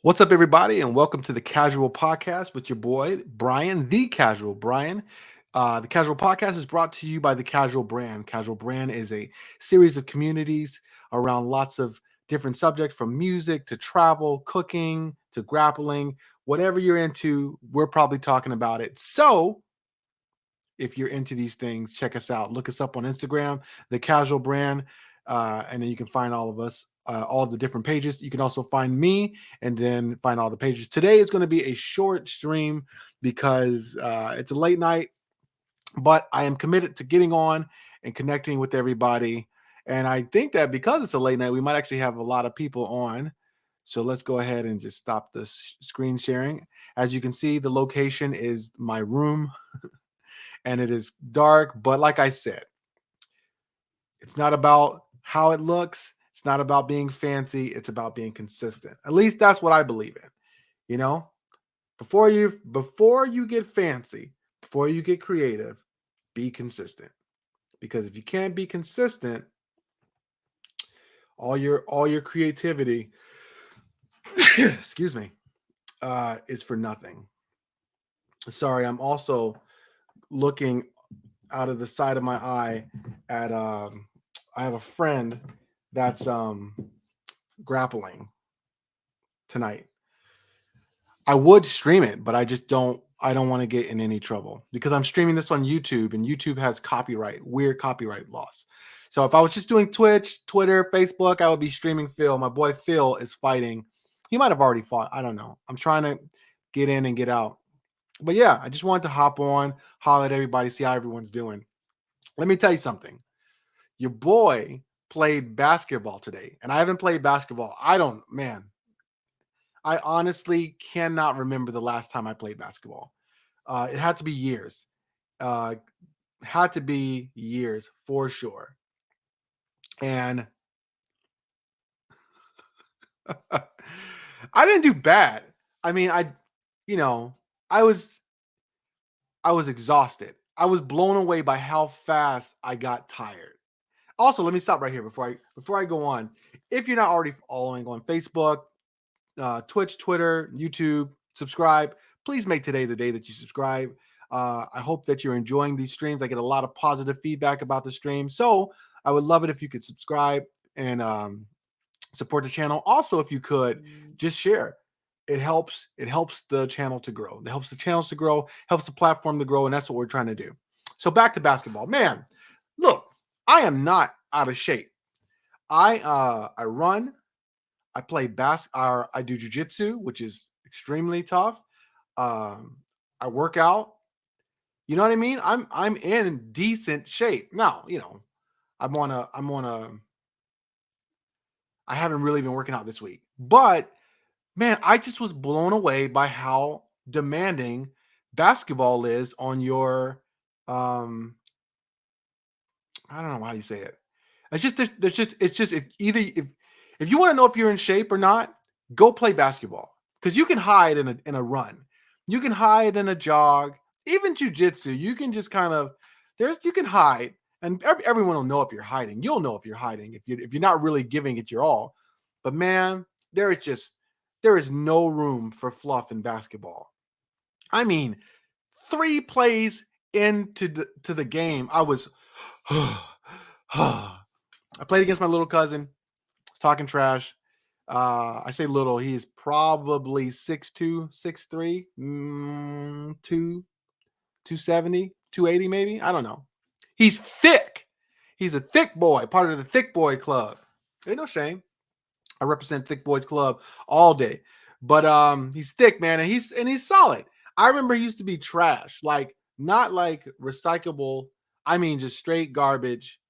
What's up, everybody, and welcome to the Casual Podcast with your boy, Brian, the Casual Brian. The Casual Podcast is brought to you by the Casual Brand. Casual Brand is a series of communities around lots of different subjects from music to travel, cooking to grappling. Whatever you're into, we're probably talking about it. So, if you're into these things, check us out. Look us up on Instagram, the Casual Brand, and then you can find all of us, all the different pages. You can also find me and then find all the pages. Today is going to be a short stream because it's a late night, but I am committed to getting on and connecting with everybody. And I think that because it's a late night, we might actually have a lot of people on. So let's go ahead and just stop this screen sharing. As you can see, the location is my room and it is dark. But like I said, it's not about how it looks. It's not about being fancy. It's about being consistent. At least that's what I believe in. You know, before you get fancy, before you get creative, be consistent. Because if you can't be consistent, all your creativity, excuse me, is for nothing. Sorry, I'm also looking out of the side of my eye at I have a friend that's grappling tonight. I would stream it, but I don't want to get in any trouble because I'm streaming this on YouTube and YouTube has weird copyright laws. So if I was just doing Twitch, Twitter, Facebook, I would be streaming Phil. My boy Phil is fighting. He might have already fought. I don't know. I'm trying to get in and get out. But yeah, I just wanted to hop on, holler at everybody, see how everyone's doing. Let me tell you something. Your boy played basketball today, and I haven't played basketball. I honestly cannot remember the last time I played basketball. It had to be years. Uh, had to be years for sure. And I didn't do bad. I mean, you know, I was, I was exhausted. I was blown away by how fast I got tired. Also, let me stop right here before I go on. If you're not already following on Facebook, Twitch, Twitter, YouTube, subscribe. Please make today the day that you subscribe. I hope that you're enjoying these streams. I get a lot of positive feedback about the stream. So I would love it if you could subscribe and support the channel. Also, if you could, just share. It helps. It helps the channel to grow. It helps the channels to grow, helps the platform to grow, and that's what we're trying to do. So back to basketball. Man, look, I am not out of shape. I run, I play or I do jujitsu, which is extremely tough. Um, I work out. You know what I mean? I'm in decent shape now. I'm on a. I haven't really been working out this week, but man, I just was blown away by how demanding basketball is on your. Um, I don't know how you say it. It's just there's just it's just if you want to know if you're in shape or not, go play basketball because you can hide in a run, you can hide in a jog, even jujitsu. You can just kind of you can hide, and everyone will know if you're hiding. You'll know if you're hiding if you're not really giving it your all. But man, there is no room for fluff in basketball. I mean, 3 plays into the game, I was. I played against my little cousin. Was talking trash. I say little. He's probably 6'2", 6'3", 270, 280 maybe. I don't know. He's thick. He's a thick boy, part of the thick boy club. Ain't no shame. I represent Thick Boys Club all day. But he's thick, man, and he's solid. I remember he used to be trash, like not like recyclable. I mean, just straight garbage.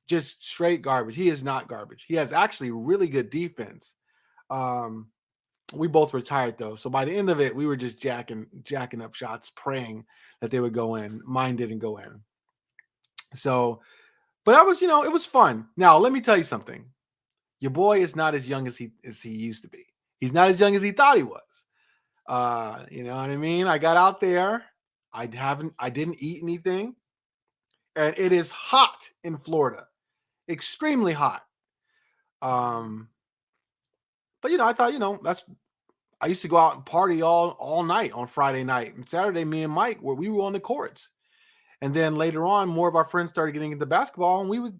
Just straight garbage. He is not garbage. He has actually really good defense. Um, we both retired though, so by the end of it, we were just jacking up shots, praying that they would go in. Mine didn't go in. So, but I was, it was fun. Now, let me tell you something. Your boy is not as young as he used to be. He's not as young as he thought he was. You know what I mean? I got out there. I didn't eat anything, and it is hot in Florida, extremely hot. Um, But I thought, I used to go out and party all night on Friday night. And Saturday, me and Mike we were on the courts. And then later on, more of our friends started getting into basketball, and we would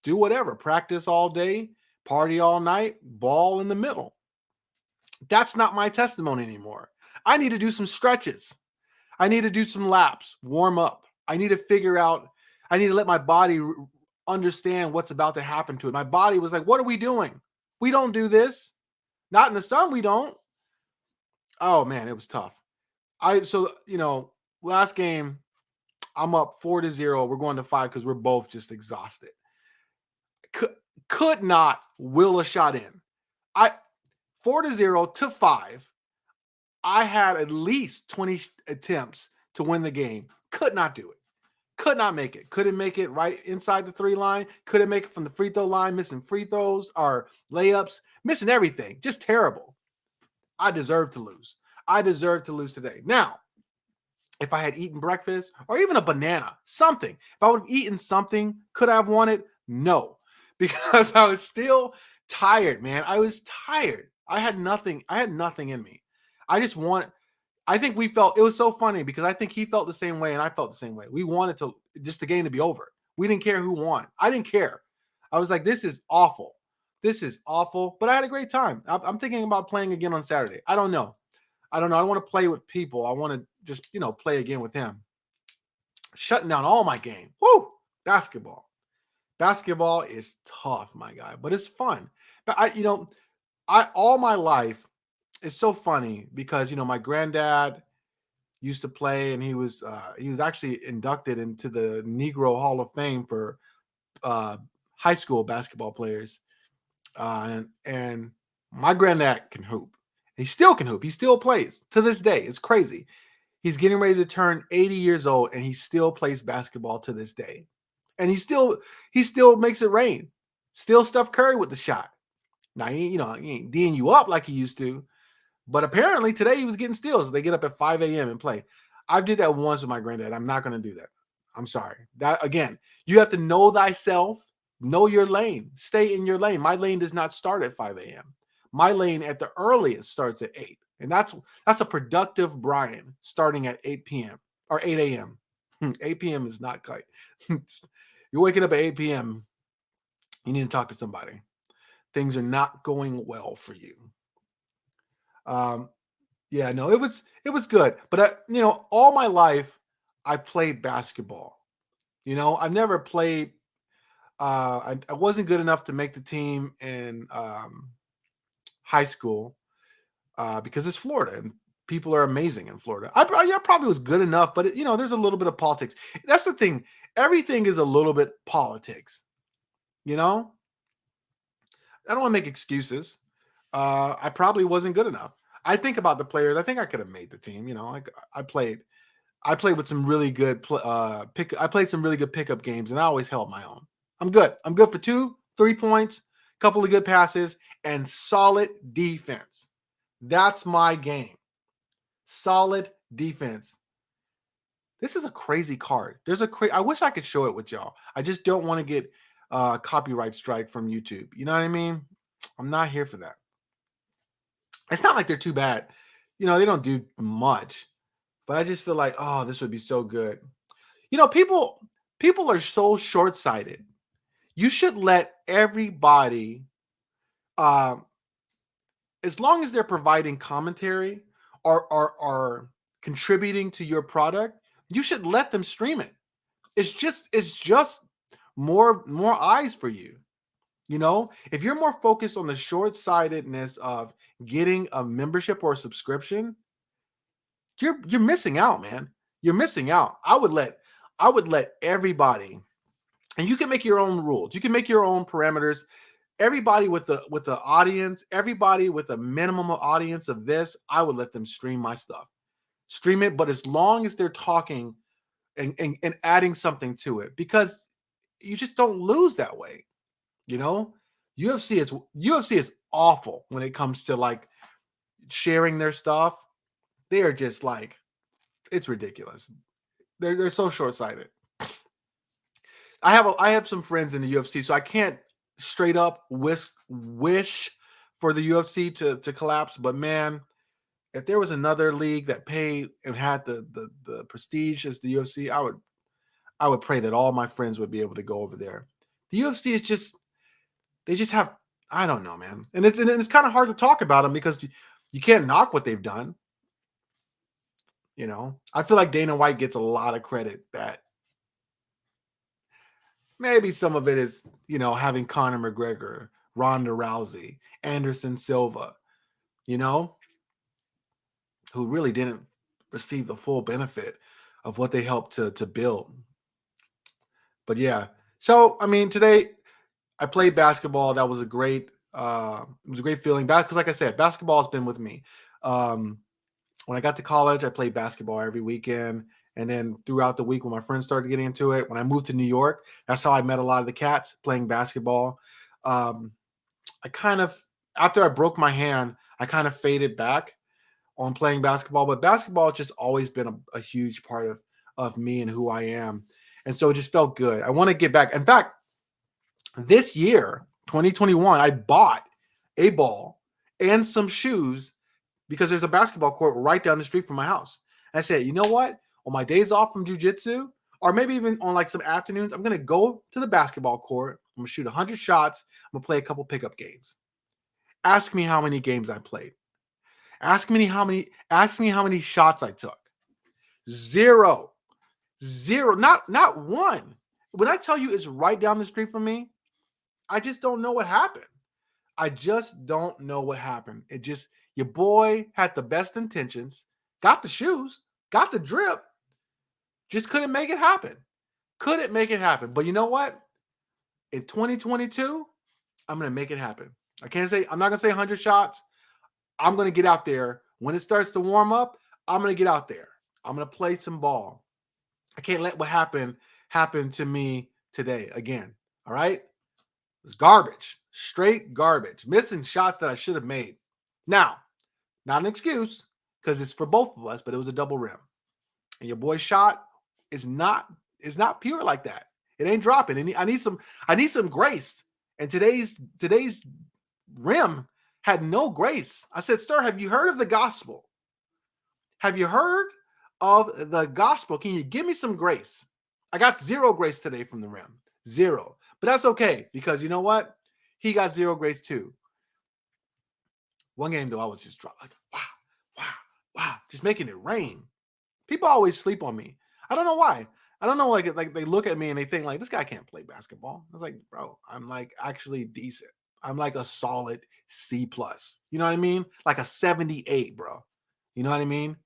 do whatever, practice all day, party all night, ball in the middle. That's not my testimony anymore. I need to do some stretches. I need to do some laps, warm up. I need to let my body understand what's about to happen to it. My body was like, what are we doing? We don't do this. Not in the sun, we don't. Oh man, it was tough. Last game, I'm up 4-0. We're going to 5 because we're both just exhausted. Could not will a shot in. 4-0 to 5. I had at least 20 attempts to win the game. Could not do it. Could not make it. Couldn't make it right inside the 3 line. Couldn't make it from the free throw line. Missing free throws or layups. Missing everything. Just terrible. I deserve to lose. I deserve to lose today. Now, if I had eaten breakfast or even a banana, something, if I would have eaten something, could I have won it? No, because I was still tired, man. I was tired. I had nothing in me. I think it was so funny because I think he felt the same way and I felt the same way. We wanted the game to be over. We didn't care who won. I didn't care. I was like, this is awful. This is awful. But I had a great time. I'm thinking about playing again on Saturday. I don't know. I don't want to play with people. I want to just, play again with him. Shutting down all my game. Woo! Basketball. Basketball is tough, my guy, but it's fun. But all my life, it's so funny because, my granddad used to play and he was actually inducted into the Negro Hall of Fame for high school basketball players. And my granddad can hoop. He still can hoop. He still plays to this day. It's crazy. He's getting ready to turn 80 years old and he still plays basketball to this day. And he still makes it rain. Still Steph Curry with the shot. Now, he ain't D'ing you up like he used to. But apparently today he was getting steals. They get up at 5 a.m. and play. I did that once with my granddad. I'm not going to do that. I'm sorry. That again, you have to know thyself, know your lane, stay in your lane. My lane does not start at 5 a.m. My lane at the earliest starts at 8. And that's a productive Brian starting at 8 p.m. or 8 a.m. 8 p.m. is not quite. You're waking up at 8 p.m. You need to talk to somebody. Things are not going well for you. Yeah, no, it was good. But all my life I played basketball. I've never played. I wasn't good enough to make the team in high school because it's Florida and people are amazing in Florida. I probably was good enough, but there's a little bit of politics. That's the thing. Everything is a little bit politics. I don't want to make excuses. I probably wasn't good enough. I think about the players. I think I could have made the team. I played with some really good I played some really good pickup games, and I always held my own. I'm good. I'm good for 2-3 points, couple of good passes, and solid defense. That's my game. Solid defense. This is a crazy card. I wish I could show it with y'all. I just don't want to get copyright strike from YouTube. You know what I mean? I'm not here for that. It's not like they're too bad. They don't do much. But I just feel like, oh, this would be so good. People are so short-sighted. You should let everybody, as long as they're providing commentary or contributing to your product, you should let them stream it. It's just more eyes for you. If you're more focused on the short-sightedness of getting a membership or a subscription, you're missing out, man. You're missing out. I would let everybody, and you can make your own rules. You can make your own parameters. Everybody with the audience, everybody with a minimum of audience of this, I would let them stream my stuff. Stream it, but as long as they're talking and adding something to it, because you just don't lose that way. UFC is awful when it comes to like sharing their stuff. They are just like, it's ridiculous. They're so short-sighted. I have some friends in the UFC, so I can't straight up wish for the UFC to collapse. But man, if there was another league that paid and had the prestige as the UFC, I would pray that all my friends would be able to go over there. The UFC is just they just have I don't know, man, and it's kind of hard to talk about them because you can't knock what they've done. I feel like Dana White gets a lot of credit that maybe some of it is having Conor McGregor, Ronda Rousey, Anderson Silva, you know, who really didn't receive the full benefit of what they helped to build. But yeah, so I mean, today I played basketball. That was it was a great feeling. Because, like I said, basketball has been with me. Um, when I got to college, I played basketball every weekend, and then throughout the week, when my friends started getting into it, when I moved to New York, that's how I met a lot of the cats playing basketball. Um, I kind of After I broke my hand, I kind of faded back on playing basketball, but basketball has just always been a huge part of me and who I am. And so it just felt good. I want to get back. In fact, this year, 2021, I bought a ball and some shoes because there's a basketball court right down the street from my house. And I said, you know what? On my days off from jujitsu, or maybe even on like some afternoons, I'm gonna go to the basketball court. I'm gonna shoot 100 shots. I'm gonna play a couple pickup games. Ask me how many games I played. Ask me how many shots I took. Zero. Zero. Not one. When I tell you it's right down the street from me, I just don't know what happened. I just don't know what happened. Your boy had the best intentions, got the shoes, got the drip, just couldn't make it happen. Couldn't make it happen. But you know what? In 2022, I'm going to make it happen. I'm not going to say 100 shots. I'm going to get out there. When it starts to warm up, I'm going to get out there. I'm going to play some ball. I can't let what happened happen to me today again. All right? It's garbage. Straight garbage. Missing shots that I should have made. Now, not an excuse because it's for both of us, but it was a double rim. And your boy's shot is not pure like that. It ain't dropping. And I need some grace. And today's rim had no grace. I said, "Sir, have you heard of the gospel? Have you heard of the gospel? Can you give me some grace?" I got zero grace today from the rim. Zero. But that's okay because you know what? He got zero grace too. One game though, I was just like, wow, wow, wow, just making it rain. People always sleep on me. I don't know why. I don't know, like they look at me and they think like this guy can't play basketball. I was like, bro, I'm like actually decent. I'm like a solid C plus. You know what I mean? Like a 78, bro. You know what I mean?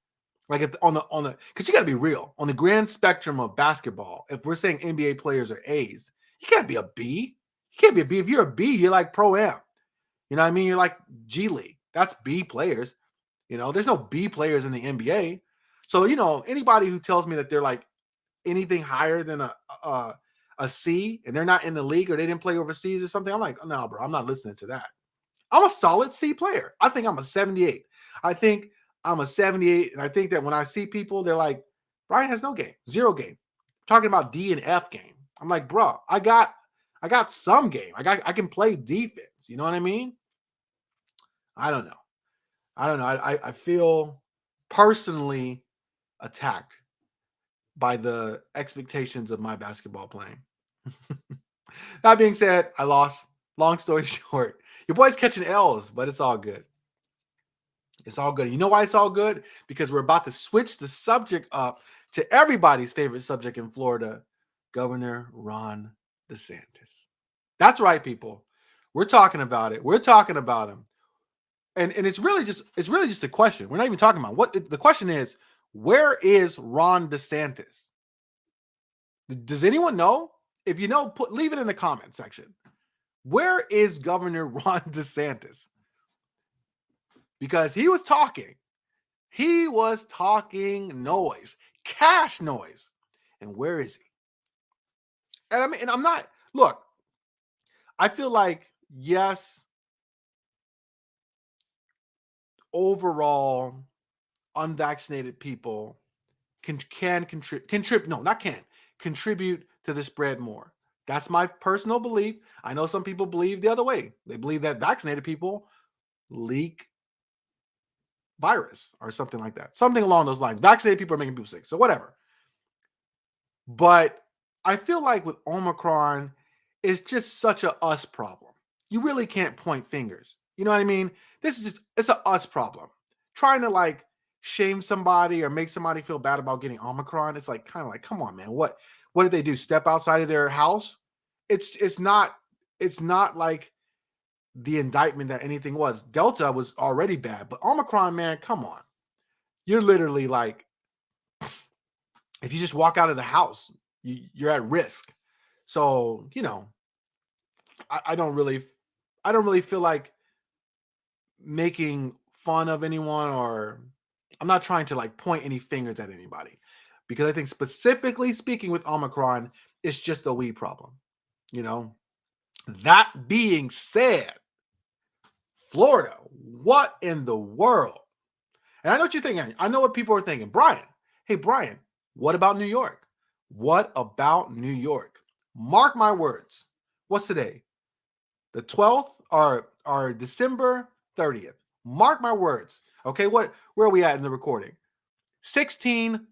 Like if on the because you got to be real on the grand spectrum of basketball. If we're saying NBA players are A's, you can't be a B. You can't be a B. If you're a B, you're like pro am. You know what I mean? You're like G League. That's B players. There's no B players in the NBA. So anybody who tells me that they're like anything higher than a C and they're not in the league or they didn't play overseas or something, I'm like, no, bro, I'm not listening to that. I'm a solid C player. I think I'm a 78. I think I'm a 78, and I think that when I see people, they're like, Brian has no game, zero game. Talking about D and F game. I'm like, bro, I got some game. I can play defense. You know what I mean? I don't know. I feel personally attacked by the expectations of my basketball playing. That being said, I lost. Long story short, your boy's catching L's, but it's all good. It's all good. You know why it's all good? Because we're about to switch the subject up to everybody's favorite subject in Florida, Governor Ron DeSantis. That's right, people. We're talking about it. We're talking about him. And it's really just a question. We're not even talking about what the question is. Where is Ron DeSantis? Does anyone know? If you know, leave it in the comment section. Where is Governor Ron DeSantis? Because he was talking noise, cash noise. And where is he? And I mean, and I'm not, look, I feel like, yes, overall, unvaccinated people contribute to the spread more. That's my personal belief. I know some people believe the other way. They believe that vaccinated people leak virus or something like that. Something along those lines. Vaccinated people are making people sick. So whatever. But I feel like with Omicron, it's just such a us problem. You really can't point fingers. You know what I mean? This is just, it's a us problem. Trying to like shame somebody or make somebody feel bad about getting Omicron, it's like kind of like, come on, man. What did they do? Step outside of their house? It's not like the indictment that anything was. Delta was already bad, but Omicron, man, come on. You're literally like, if you just walk out of the house, you're at risk. So, I don't really feel like making fun of anyone, or I'm not trying to like point any fingers at anybody, because I think specifically speaking with Omicron, it's just a we problem. You know, that being said, Florida, what in the world? And I know what you're thinking. I know what people are thinking. Brian, hey, Brian, what about New York? What about New York? Mark my words. What's today? The 12th or December 30th. Mark my words. Okay, where are we at in the recording? 16,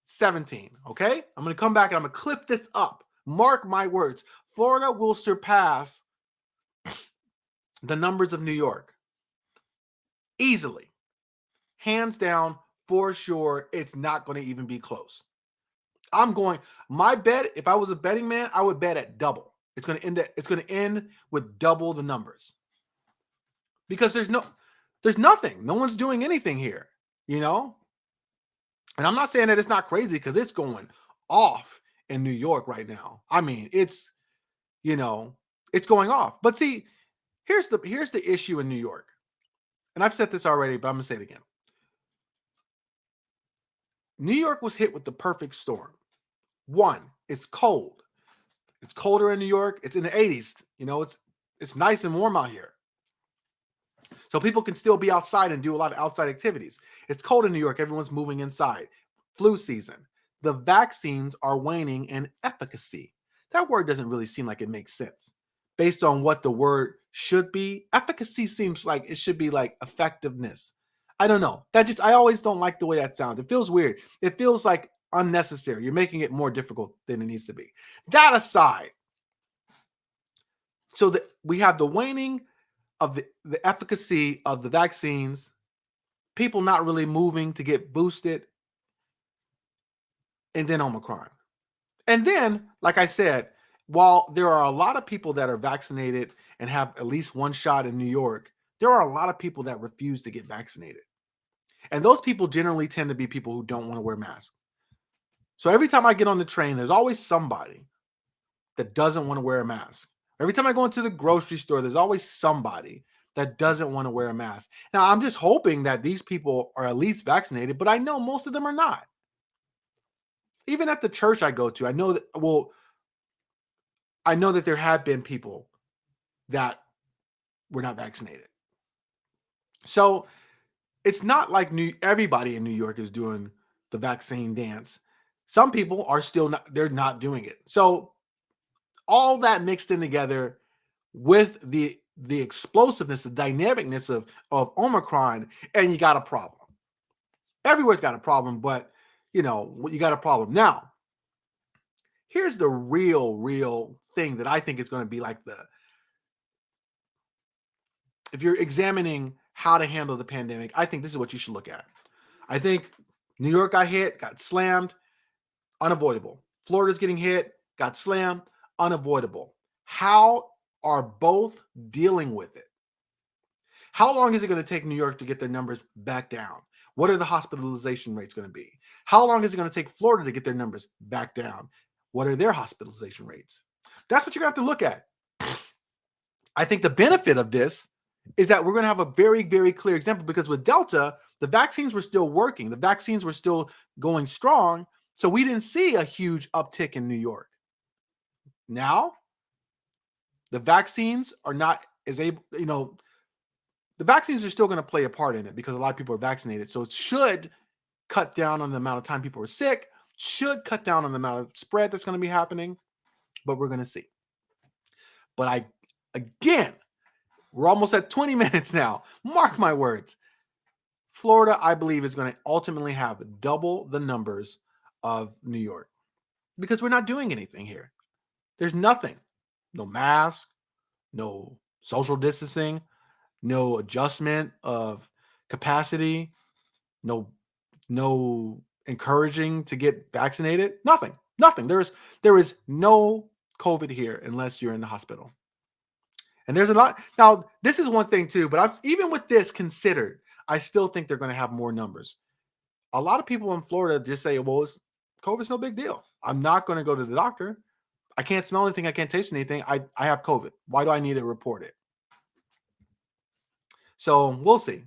17. Okay, I'm going to come back and I'm going to clip this up. Mark my words. Florida will surpass the numbers of New York easily. Hands down, for sure, it's not going to even be close. My bet, if I was a betting man, I would bet at double. It's going to end with double the numbers. Because there's nothing. No one's doing anything here, And I'm not saying that it's not crazy, because it's going off in New York right now. I mean, it's going off. But see, here's the issue in New York. And I've said this already, but I'm going to say it again. New York was hit with the perfect storm. One, it's cold. It's colder in New York. It's in the 80s. It's nice and warm out here. So people can still be outside and do a lot of outside activities. It's cold in New York. Everyone's moving inside. Flu season. The vaccines are waning in efficacy. That word doesn't really seem like it makes sense. Based on what the word should be, efficacy seems like it should be like effectiveness. I don't know. I always don't like the way that sounds. It feels weird. It feels like unnecessary. You're making it more difficult than it needs to be. That aside, so that we have the waning of the efficacy of the vaccines, people not really moving to get boosted, and then Omicron. And then, like I said, while there are a lot of people that are vaccinated and have at least one shot in New York, there are a lot of people that refuse to get vaccinated. And those people generally tend to be people who don't want to wear masks. So every time I get on the train, there's always somebody that doesn't want to wear a mask. Every time I go into the grocery store, there's always somebody that doesn't want to wear a mask. Now, I'm just hoping that these people are at least vaccinated, but I know most of them are not. Even at the church I go to, I know that there have been people that were not vaccinated. So it's not like everybody in New York is doing the vaccine dance. Some people are still they're not doing it. So all that mixed in together with the explosiveness, the dynamicness of Omicron, and you got a problem. Everywhere's got a problem, but you got a problem. Now, here's the real thing that I think is going to be like if you're examining how to handle the pandemic, I think this is what you should look at. I think New York got hit, got slammed, unavoidable. Florida's getting hit, got slammed, unavoidable. How are both dealing with it? How long is it going to take New York to get their numbers back down? What are the hospitalization rates going to be? How long is it going to take Florida to get their numbers back down? What are their hospitalization rates? That's what you're going to have to look at. I think the benefit of this is that we're going to have a very, very clear example, because with Delta, the vaccines were still working. The vaccines were still going strong. So we didn't see a huge uptick in New York. Now, the vaccines are not as able, the vaccines are still going to play a part in it because a lot of people are vaccinated. So it should cut down on the amount of time people are sick, should cut down on the amount of spread that's going to be happening, but we're going to see. But again, We're almost at 20 minutes now. Mark my words. Florida, I believe, is going to ultimately have double the numbers of New York because we're not doing anything here. There's nothing. No mask, no social distancing, no adjustment of capacity, no encouraging to get vaccinated. Nothing. Nothing. There is no COVID here unless you're in the hospital. And there's a lot. Now, this is one thing too, but even with this considered, I still think they're going to have more numbers. A lot of people in Florida just say, well, COVID's no big deal. I'm not going to go to the doctor. I can't smell anything. I can't taste anything. I have COVID. Why do I need to report it? So we'll see.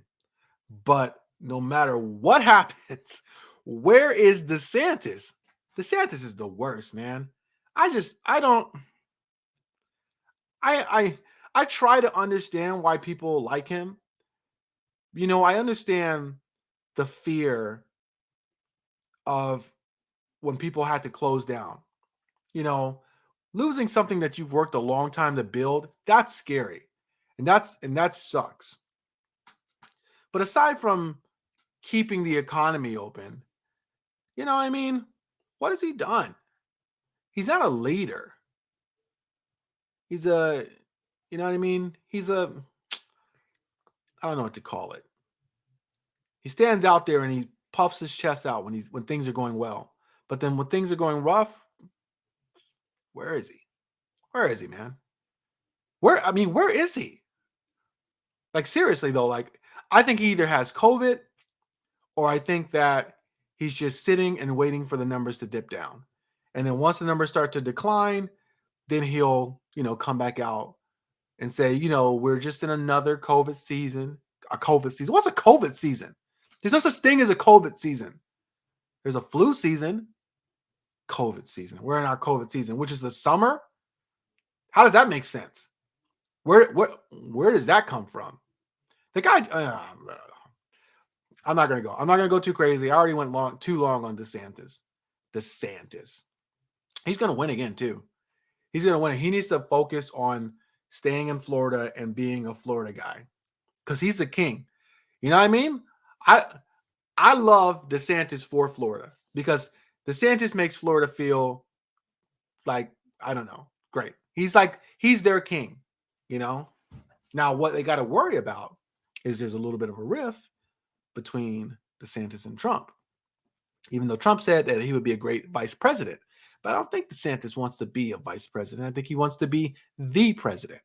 But no matter what happens, where is DeSantis? DeSantis is the worst, man. I don't, I try to understand why people like him. I understand the fear of when people had to close down. You know, losing something that you've worked a long time to build, that's scary. And that sucks. But aside from keeping the economy open, what has he done? He's not a leader. He's a, you know what I mean? I don't know what to call it. He stands out there and he puffs his chest out when things are going well. But then when things are going rough, where is he? Where is he, man? Where is he? Like, seriously though, I think he either has COVID or I think that he's just sitting and waiting for the numbers to dip down. And then once the numbers start to decline, then he'll, come back out and say, we're just in another COVID season. A COVID season. What's a COVID season? There's no such thing as a COVID season. There's a flu season, COVID season. We're in our COVID season, which is the summer. How does that make sense? Where does that come from? The guy, I'm not going to go. I'm not going to go too crazy. I already went too long on DeSantis. He's going to win again too. He's going to win. He needs to focus on staying in Florida and being a Florida guy because he's the king. You know what I mean? I love DeSantis for Florida because DeSantis makes Florida feel like, I don't know, great. He's their king, Now, what they got to worry about is there's a little bit of a rift between DeSantis and Trump, even though Trump said that he would be a great vice president. But I don't think DeSantis wants to be a vice president. I think he wants to be the president.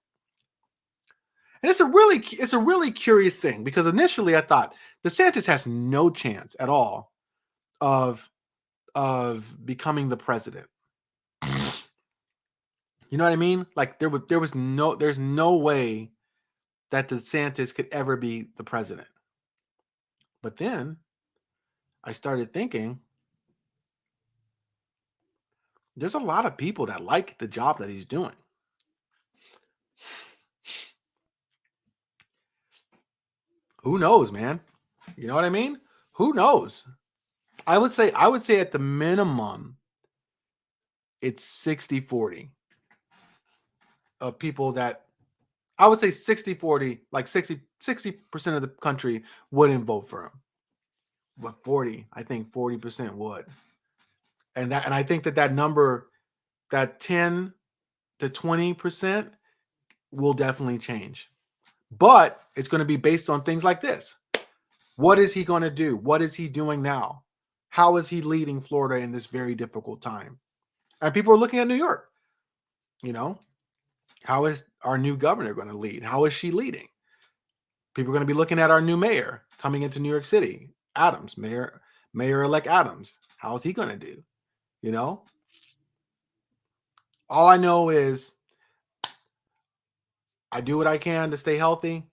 And it's a really curious thing because initially I thought DeSantis has no chance at all of becoming the president. You know what I mean? Like there's no way that DeSantis could ever be the president. But then I started thinking there's a lot of people that like the job that he's doing. Who knows, man? You know what I mean? Who knows? I would say at the minimum, it's 60-40 of people that I would say 60-40, like 60% of the country wouldn't vote for him. But 40, I think 40% would. And I think that number, that 10 to 20% will definitely change. But it's going to be based on things like this. What is he going to do? What is he doing now? How is he leading Florida in this very difficult time? And people are looking at New York. How is our new governor going to lead? How is she leading? People are going to be looking at our new mayor coming into New York City, Adams, Mayor-elect Adams. How is he going to do? All I know is I do what I can to stay healthy.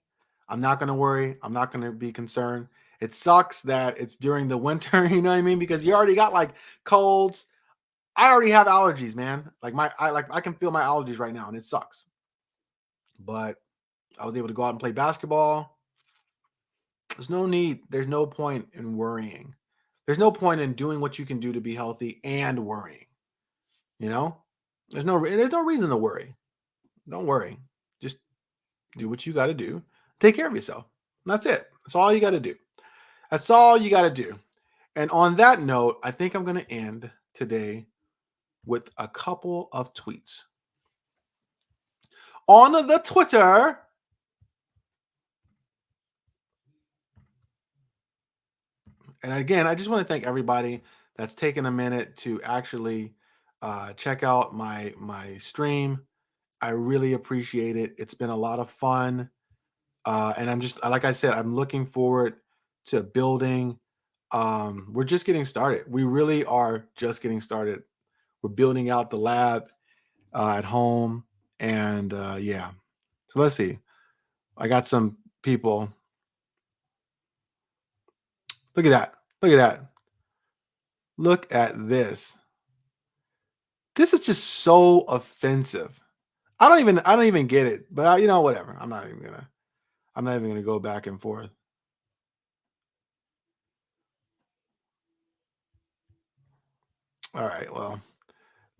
I'm not going to worry. I'm not going to be concerned. It sucks that it's during the winter, you know what I mean? Because you already got like colds. I already have allergies, man. I can feel my allergies right now and it sucks. But I was able to go out and play basketball. There's no need. There's no point in worrying. There's no point in doing what you can do to be healthy and worrying. There's no reason to worry. Don't worry. Just Do what you got to do. Take care of yourself. That's it. That's all you got to do. That's all you got to do. And on that note, I think I'm going to end today with a couple of tweets. On the Twitter, and again, I just want to thank everybody that's taken a minute to actually check out my stream. I really appreciate it. It's been a lot of fun. And I'm just, like I said, I'm looking forward to building. We're just getting started. We really are just getting started. We're building out the lab at home. And yeah. So let's see. I got some people. Look at that. Look at that. Look at this. This is just so offensive. I don't even get it. But whatever. I'm not even gonna go back and forth. All right, well,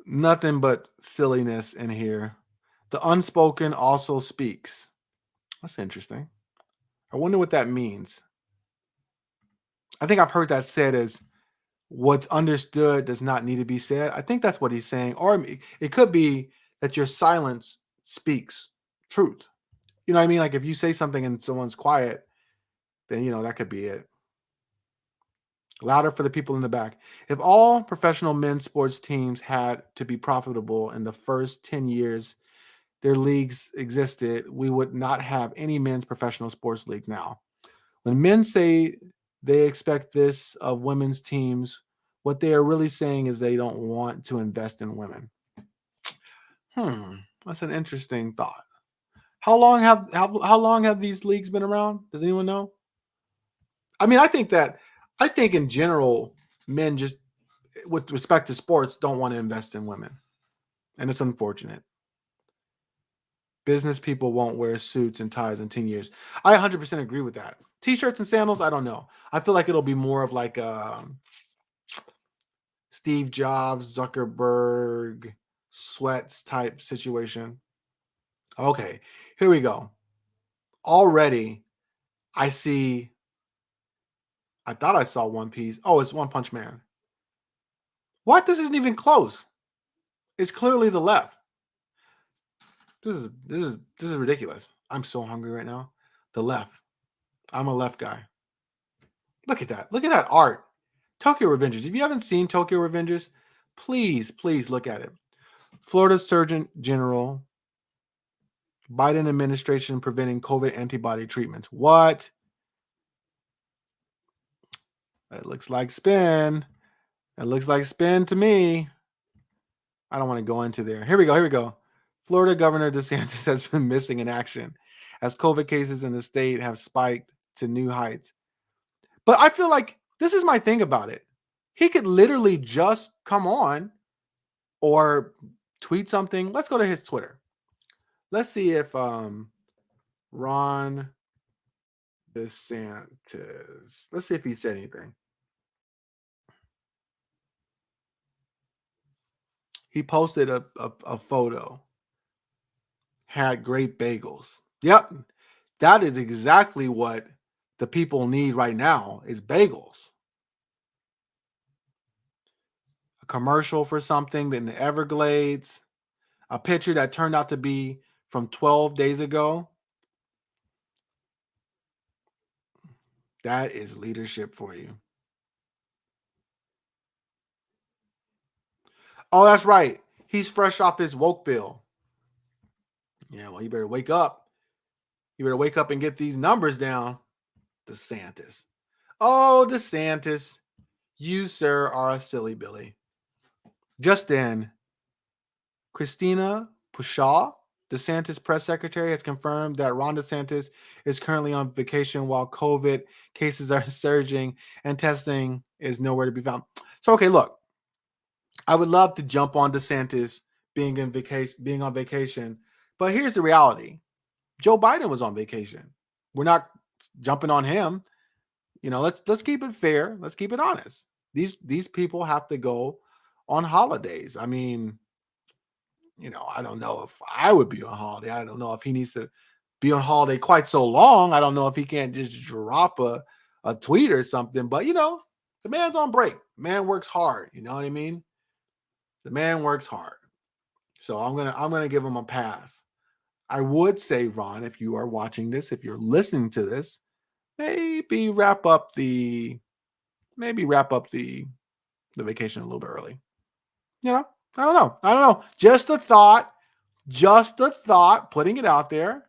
nothing but silliness in here. The unspoken also speaks. That's interesting. I wonder what that means. I think I've heard that said as what's understood does not need to be said. I think that's what he's saying. Or it could be that your silence speaks truth. You know what I mean? Like if you say something and someone's quiet, then that could be it. Louder for the people in the back. If all professional men's sports teams had to be profitable in the first 10 years their leagues existed, we would not have any men's professional sports leagues now. When men say they expect this of women's teams, what they are really saying is they don't want to invest in women. That's an interesting thought. How long have these leagues been around? Does anyone know? I mean, I think in general, men just with respect to sports don't want to invest in women. And it's unfortunate. Business people won't wear suits and ties in 10 years. I 100% agree with that. T-shirts and sandals, I don't know. I feel like it'll be more of like Steve Jobs, Zuckerberg, sweats type situation. Okay, here we go. Already, I thought I saw One Piece. Oh, it's One Punch Man. What? This isn't even close. It's clearly the left. This is ridiculous. I'm so hungry right now. The left. I'm a left guy. Look at that. Look at that art. Tokyo Revengers. If you haven't seen Tokyo Revengers, please look at it. Florida Surgeon General, Biden administration preventing COVID antibody treatments. What? It looks like spin. It looks like spin to me. I don't want to go into there. Here we go. Florida Governor DeSantis has been missing in action as COVID cases in the state have spiked to new heights. But I feel like this is my thing about it. He could literally just come on or tweet something. Let's go to his Twitter. Let's see if Ron DeSantis. Let's see if he said anything. He posted a photo. Had great bagels. Yep. That is exactly what the people need right now is bagels. A commercial for something in the Everglades, a picture that turned out to be from 12 days ago. That is leadership for you. Oh, that's right. He's fresh off his woke bill. Yeah, well, you better wake up. You better wake up and get these numbers down. DeSantis. Oh, DeSantis. You, sir, are a silly Billy. Just then, Christina Pushaw, DeSantis press secretary, has confirmed that Ron DeSantis is currently on vacation while COVID cases are surging and testing is nowhere to be found. So, okay, look, I would love to jump on DeSantis being on vacation, but here's the reality: Joe Biden was on vacation. We're not jumping on him. Let's keep it fair. Let's keep it honest. These people have to go on holidays. I mean, I don't know if I would be on holiday. I don't know if he needs to be on holiday quite so long. I don't know if he can't just drop a tweet or something, but the man's on break. The man works hard. You know what I mean? The man works hard. So I'm gonna give him a pass. I would say, Ron, if you are watching this, if you're listening to this, maybe wrap up the vacation a little bit early. I don't know. I don't know. Just a thought. Just a thought. Putting it out there.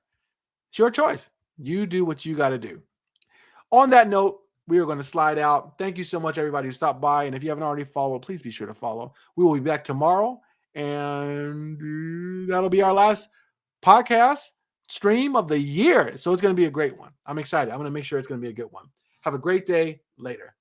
It's your choice. You do what you got to do. On that note, we are going to slide out. Thank you so much, everybody who stopped by. And if you haven't already followed, please be sure to follow. We will be back tomorrow. And that'll be our last podcast stream of the year. So it's going to be a great one. I'm excited. I'm going to make sure it's going to be a good one. Have a great day. Later.